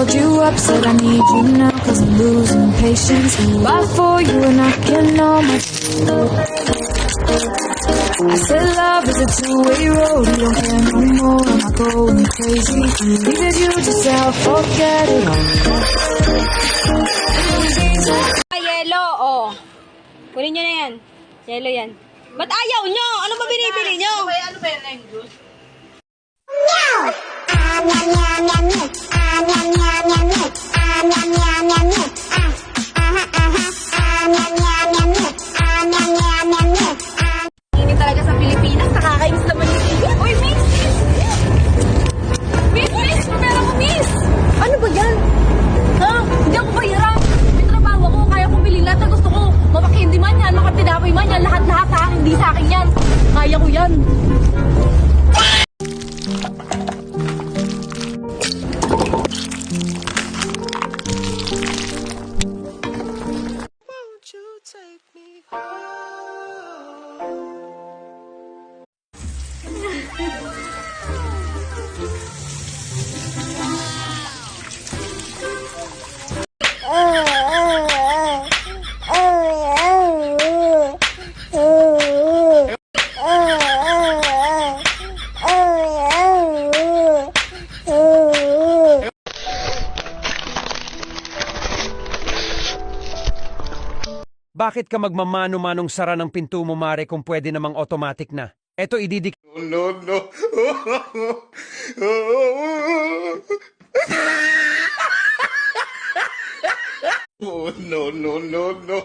called you up, said I need you now, cause I'm losing patience. Fight for you and I can know my. I said love is a two-way road, you don't care no more, am I going crazy? Leave you just out, forget it all. Yellow, oh. Kunin nyo na yan. Yellow yan. Ba't ayaw nyo? Ano ba binibili nyo? Ano ba yan, yung juice? Ini talaga sa Pilipinas, nakakainis naman yung TV. Uy, miss! Miss! Pamera mo, miss! Ano ba yan? Ha? Hindi ako bayaran. May trabaho ako, kaya kong bilhin lahat na gusto ko. Mapakindi man yan, makapinapoy man yan, lahat-lahat sa akin, hindi sa akin yan. Kaya ko yan. Bakit ka magmamano-manong sara ng pinto mo, Mare, kung pwede namang automatic na? Eto, ididik... No, no. Oh, no, no, no, no.